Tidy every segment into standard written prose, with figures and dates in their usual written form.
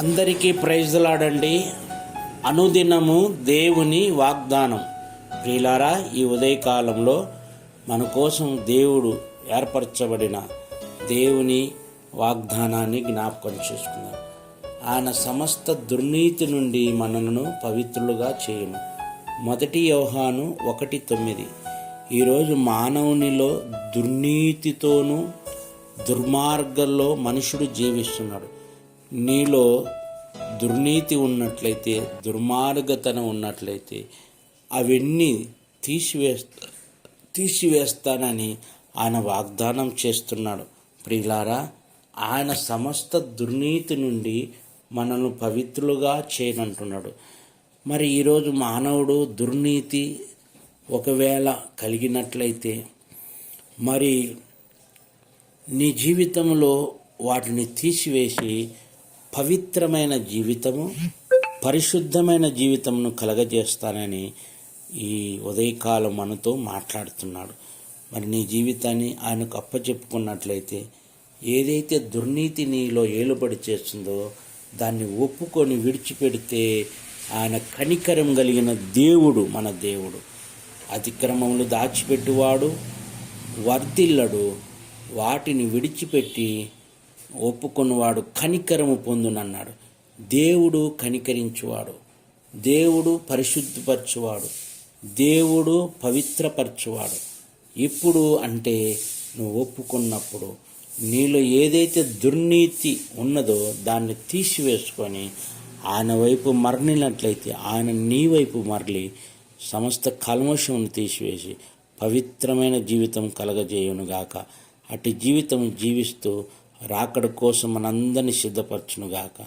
అందరికీ ప్రైజ్లాడండి. అనుదినము దేవుని వాగ్దానం. ప్రియులారా, ఈ ఉదయకాలంలో మన కోసం దేవుడు ఏర్పరచబడిన దేవుని వాగ్దానాన్ని జ్ఞాపకం చేసుకుందాం. ఆయన సమస్త దుర్నీతి నుండి మనలను పవిత్రులుగా చేయను. 1 యోహాను 1:9. ఈరోజు మానవునిలో దుర్నీతితోనూ దుర్మార్గంలో మనుషుడు జీవిస్తున్నాడు. నీలో దుర్నీతి ఉన్నట్లయితే, దుర్మార్గతనం ఉన్నట్లయితే అవన్నీ తీసివేస్తానని ఆయన వాగ్దానం చేస్తున్నాడు. ప్రియులారా, ఆయన సమస్త దుర్నీతి నుండి మనల్ని పవిత్రులుగా చేయనంటున్నాడు. మరి ఈరోజు మానవుడు దుర్నీతి ఒకవేళ కలిగినట్లయితే, మరి నీ జీవితంలో వాటిని తీసివేసి పవిత్రమైన జీవితము, పరిశుద్ధమైన జీవితమును కలగజేస్తానని ఈ ఉదయకాలం మనతో మాట్లాడుతున్నాడు. మరి నీ జీవితాన్ని ఆయనకు అప్పచెప్పుకున్నట్లయితే, ఏదైతే దుర్నీతి నీలో ఏలుబడి చేస్తుందో దాన్ని ఒప్పుకొని విడిచిపెడితే ఆయన కనికరం కలిగిన దేవుడు, మన దేవుడు. అతిక్రమములు దాచిపెట్టువాడు వర్ధిల్లడు, వాటిని విడిచిపెట్టి ఒప్పుకున్నవాడు కనికరము పొందునన్నాడు. దేవుడు కనికరించువాడు, దేవుడు పరిశుద్ధపరచువాడు, దేవుడు పవిత్రపరచువాడు. ఇప్పుడు అంటే నువ్వు ఒప్పుకున్నప్పుడు నీలో ఏదైతే దుర్నీతి ఉన్నదో దాన్ని తీసివేసుకొని ఆయన వైపు మరలినట్లయితే, ఆయన నీ వైపు మరలి సమస్త కల్మషమును తీసివేసి పవిత్రమైన జీవితం కలగజేయునుగాక. అటు జీవితం జీవిస్తూ రాకడ కోసం మనందరినీ సిద్ధపరచునుగాక.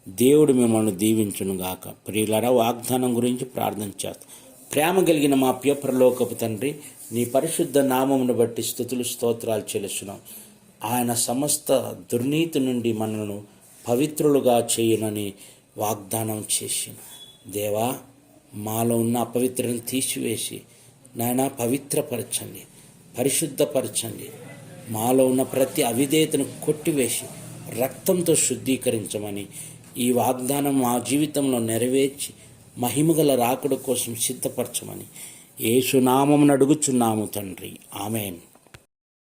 దేవుడు మిమ్మల్ని దీవించునుగాక. ప్రియులారా, వాగ్దానం గురించి ప్రార్థన చేస్తాం. ప్రేమ కలిగిన మా ప్రియపరలోకపు తండ్రి, నీ పరిశుద్ధ నామమును బట్టి స్తుతులు స్తోత్రాలు చెల్లిస్తున్నాం. ఆయన సమస్త దుర్నీతి నుండి మనను పవిత్రులుగా చేయనని వాగ్దానం చేసి, దేవా, మాలో ఉన్న అపవిత్రను తీసివేసి నాయన పవిత్రపరచండి, పరిశుద్ధపరచండి. మాలో ఉన్న ప్రతి అవిధేయతను కొట్టివేసి రక్తంతో శుద్ధీకరించమని ఈ వాగ్దానం మా జీవితంలో నెరవేర్చి మహిమగల రాకడ కోసం సిద్ధపరచమని యేసు నామమున అడుగుచున్నాము తండ్రి. ఆమేన్.